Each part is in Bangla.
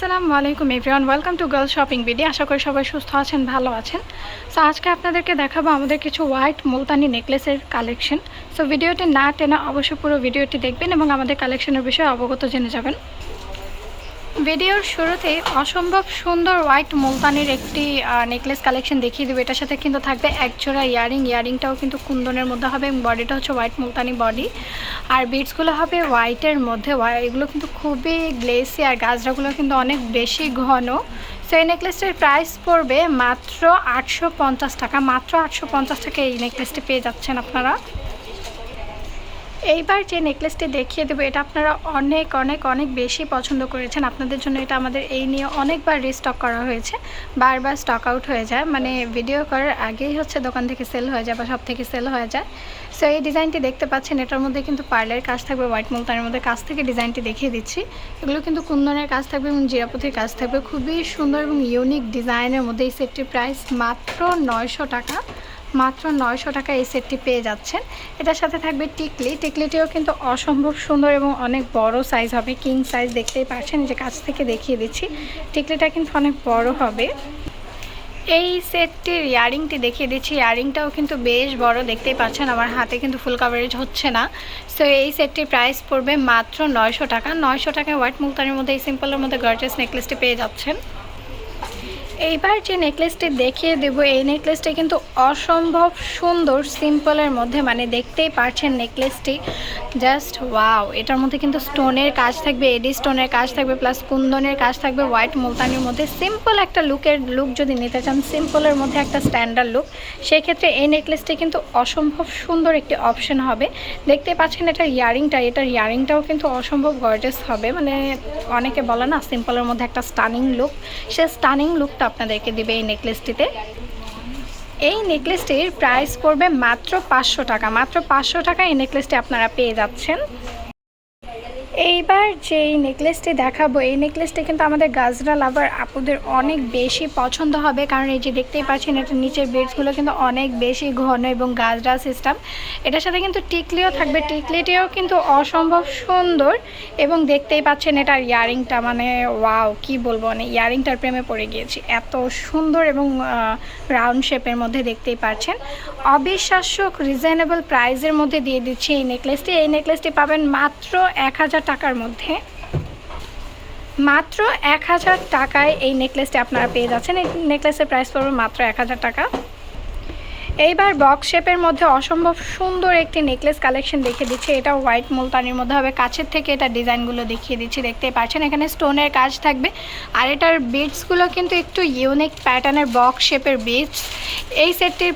আসসালামু আলাইকুম everyone, welcome to girl shopping video. আশা করি সবাই সুস্থ আছেন, ভালো আছেন। সো আজকে আপনাদেরকে দেখাবো আমাদের কিছু হোয়াইট মুলতানি নেকলেসের কালেকশন। সো ভিডিওটি না টেনে অবশ্যই পুরো ভিডিওটি দেখবেন এবং আমাদের কালেকশনের বিষয়ে অবগত জেনে যাবেন। ভিডিওর শুরুতে অসম্ভব সুন্দর হোয়াইট মুলতানির একটি নেকলেস কালেকশন দেখিয়ে দেবো। এটার সাথে কিন্তু থাকবে একজোড়া ইয়ারিংটাও কিন্তু কুন্দনের মধ্যে হবে এবং বডিটা হচ্ছে হোয়াইট মুলতানি বডি, আর বিটসগুলো হবে হোয়াইটের মধ্যে। এগুলো কিন্তু খুবই গ্লেসি আর গাজরাগুলো কিন্তু অনেক বেশি ঘন। সো এই নেকলেসটির প্রাইস পড়বে মাত্র 850 টাকা। মাত্র 850 টাকা এই নেকলেসটি পেয়ে যাচ্ছেন আপনারা। এইবার যে নেকলেসটি দেখিয়ে দেবো এটা আপনারা অনেক অনেক অনেক বেশি পছন্দ করেছেন। আপনাদের জন্য এটা আমাদের এই নিয়ে অনেকবার রিস্টক করা হয়েছে, বারবার স্টক আউট হয়ে যায়, মানে ভিডিও করার আগেই হচ্ছে দোকান থেকে সেল হয়ে যায় বা সব থেকে সেল হয়ে যায়। সো এই ডিজাইনটি দেখতে পাচ্ছেন, এটার মধ্যে কিন্তু পার্লের কাজ থাকবে, হোয়াইট মুলতানের মধ্যে কাজ থেকে ডিজাইনটি দেখিয়ে দিচ্ছি। এগুলো কিন্তু কুন্দনের কাজ থাকবে এবং জিরাপতির কাজ থাকবে, খুবই সুন্দর এবং ইউনিক ডিজাইনের মধ্যে। এই সেটটির প্রাইস মাত্র 900 টাকা। মাত্র 900 টাকা এই সেটটি পেয়ে যাচ্ছেন। এটার সাথে থাকবে টিকলিটিও কিন্তু অসম্ভব সুন্দর এবং অনেক বড় সাইজ হবে, কিং সাইজ। দেখতেই পাচ্ছেন, যে কাছ থেকে দেখিয়ে দিচ্ছি, টিকলিটা কিন্তু অনেক বড় হবে। এই সেটটির ইয়ারিংটি দেখিয়ে দিচ্ছি, ইয়ারিংটাও কিন্তু বেশ বড়, দেখতেই পাচ্ছেন। আমার হাতে কিন্তু ফুল কাভারেজ হচ্ছে না। সো এই সেটটির প্রাইস পড়বে মাত্র 900 টাকা। 900 টাকায় হোয়াইট মুলতানের মধ্যে এই সিম্পলের মধ্যে গর্জিয়াস নেকলেসটি পেয়ে যাচ্ছেন। এইবার যে নেকলেসটি দেখিয়ে দেব, এই নেকলেসটি কিন্তু অসম্ভব সুন্দর, সিম্পলের মধ্যে, মানে দেখতেই পারছেন নেকলেসটি জাস্ট ওয়াও। এটার মধ্যে কিন্তু স্টোনের কাজ থাকবে, এডি স্টোনের কাজ থাকবে, প্লাস কুন্দনের কাজ থাকবে হোয়াইট মুলতানির মধ্যে। সিম্পল একটা লুক যদি নিতে চান, সিম্পলের মধ্যে একটা স্ট্যান্ডার্ড লুক, সেই ক্ষেত্রে এই নেকলেসটি কিন্তু অসম্ভব সুন্দর একটি অপশন হবে। দেখতে পাচ্ছেন এটার ইয়ারিংটাও কিন্তু অসম্ভব গর্জিয়াস হবে, মানে অনেকে বলে না সিম্পলের মধ্যে একটা স্টানিং লুক, সে স্টানিং লুকটা আপনাদেরকে দিবে এই নেকলেসটিতে। এই নেকলেসটির প্রাইস পড়বে মাত্র 500 টাকা। মাত্র 500 টাকা এই নেকলেসটি আপনারা পেয়ে যাচ্ছেন। এইবার যে এই নেকলেসটি দেখাবো, এই নেকলেসটি কিন্তু আমাদের গাজরা লাভার আপুদের অনেক বেশি পছন্দ হবে, কারণ এই যে দেখতেই পাচ্ছেন এটার নিচের বিটসগুলো কিন্তু অনেক বেশি ঘন এবং গাজরা সিস্টেম। এটার সাথে কিন্তু টিকলিও থাকবে, টিকলিটিও কিন্তু অসম্ভব সুন্দর এবং দেখতেই পাচ্ছেন এটার ইয়ারিংটা, মানে ওয়াও কি বলবো, মানে ইয়ারিংটার প্রেমে পড়ে গিয়েছি, এত সুন্দর এবং রাউন্ড শেপের মধ্যে দেখতেই পাচ্ছেন। অবিশ্বাস্য রিজনেবল প্রাইসের মধ্যে দিয়ে দিচ্ছি এই নেকলেসটি। এই নেকলেসটি পাবেন মাত্র 1000 টাকার মধ্যে। মাত্র 1000 টাকায় এই নেকলেসটি আপনারা পেয়ে যাচ্ছেন। এই নেকলেসের প্রাইস পড়বে মাত্র 1000 টাকা। এইবার বক্স শেপের মধ্যে অসম্ভব সুন্দর একটি নেকলেস কালেকশন দেখিয়ে দিচ্ছি। এটা হোয়াইট মুলতানির মধ্যে হবে, কাছের থেকে এটা ডিজাইনগুলো দেখিয়ে দিচ্ছি। দেখতেই পাচ্ছেন এখানে স্টোনের কাজ থাকবে, আর এটার বিটসগুলো কিন্তু একটু ইউনিক প্যাটার্নের বক্স শেপের বিটস। এই সেটটির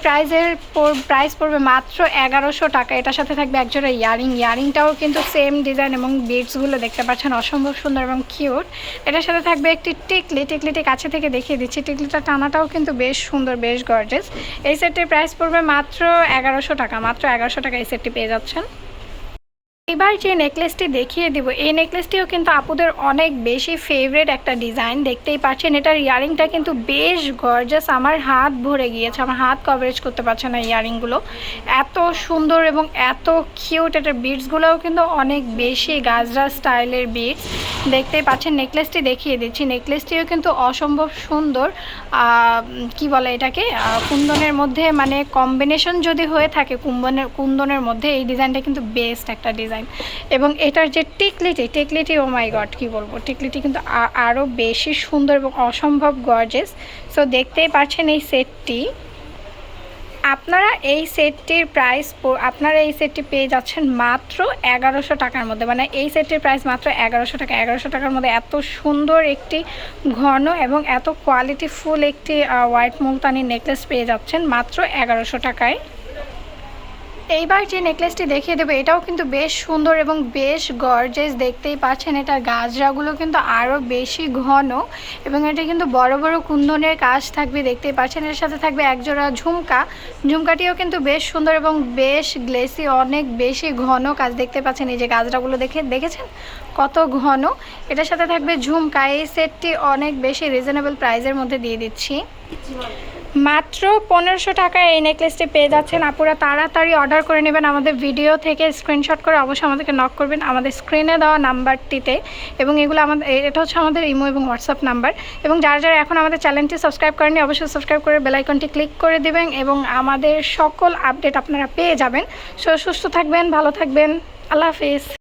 প্রাইস পড়বে মাত্র 1100 টাকা। এটার সাথে থাকবে একজোড়া ইয়ারিংটাও কিন্তু সেম ডিজাইন এবং বিটসগুলো দেখতে পাচ্ছেন অসম্ভব সুন্দর এবং কিউট। এটার সাথে থাকবে একটি টিকলিটি কাছে থেকে দেখিয়ে দিচ্ছি, টিকলিটা টানাটাও কিন্তু বেশ সুন্দর, বেশ গর্জিয়াস। এই সেটটির প্রাইস পড়বে মাত্র 1100 টাকা। মাত্র 1100 টাকা এই সেটটি পেয়ে যাচ্ছেন। এবার যে নেকলেসটি দেখিয়ে দিব, এই নেকলেসটিও কিন্তু আপুদের অনেক বেশি ফেভারিট একটা ডিজাইন। দেখতেই পাচ্ছেন এটার ইয়ারিংটা কিন্তু বেশ গর্জাস, আমার হাত ভরে গিয়েছে, আমার হাত কভারেজ করতে পারছে না ইয়ারিংগুলো, এত সুন্দর এবং এত কিউট। এটার বিটসগুলোও কিন্তু অনেক বেশি গাজরা স্টাইলের বিটস। দেখতেই পাচ্ছেন নেকলেসটি দেখিয়ে দিচ্ছি, নেকলেসটিও কিন্তু অসম্ভব সুন্দর। কি বলে এটাকে, কুন্দনের মধ্যে, মানে কম্বিনেশন যদি হয়ে থাকে কুন্দনের মধ্যে, এই ডিজাইনটা কিন্তু বেস্ট একটা ডিজাইন। এবং এটার যে টিকলিটি ও মাই গড কি বলবো, টিকলিটি কিন্তু আরও বেশি সুন্দর এবং অসম্ভব গর্জিয়াস। সো দেখতেই পাচ্ছেন এই সেটটি, আপনারা এই সেটটি পেয়ে যাচ্ছেন মাত্র 1100 টাকার মধ্যে। মানে এই সেটটির প্রাইস মাত্র 1100 টাকা। 1100 টাকার মধ্যে এত সুন্দর একটি ঘন এবং এত কোয়ালিটিফুল একটি হোয়াইট মুলতানি নেকলেস পেয়ে যাচ্ছেন মাত্র 1100 টাকায়। এইবার যে নেকলেসটি দেখিয়ে দেবো, এটাও কিন্তু বেশ সুন্দর এবং বেশ গর্জিয়াস। দেখতেই পাচ্ছেন এটার গাজরাগুলো কিন্তু আরও বেশি ঘন এবং এটা কিন্তু বড় বড় কুন্দনের কাজ থাকবে। দেখতেই পাচ্ছেন এর সাথে থাকবে একজোড়া ঝুমকাটিও কিন্তু বেশ সুন্দর এবং বেশ গ্লেসি, অনেক বেশি ঘন কাজ। দেখতে পাচ্ছেন এই যে গাজরাগুলো দেখেছেন কত ঘন। এটার সাথে থাকবে ঝুমকা। এই সেটটি অনেক বেশি রিজনেবল প্রাইসের মধ্যে দিয়ে দিচ্ছি। মাত্র 1500 টাকায় এই নেকলেসটি পেয়ে যাচ্ছেন। আপুরা তাড়াতাড়ি অর্ডার করে নেবেন, আমাদের ভিডিও থেকে স্ক্রিনশট করে অবশ্যই আমাদেরকে নক করবেন আমাদের স্ক্রিনে দেওয়া নাম্বারটিতে। এবং এগুলো এটা হচ্ছে আমাদের ইমো এবং হোয়াটসঅ্যাপ নাম্বার। এবং যারা যারা এখন আমাদের চ্যানেলটি সাবস্ক্রাইব করেননি অবশ্যই সাবস্ক্রাইব করে বেল আইকনটি ক্লিক করে দেবেন এবং আমাদের সকল আপডেট আপনারা পেয়ে যাবেন। সুস্থ থাকবেন, ভালো থাকবেন, আল্লাহ হাফিজ।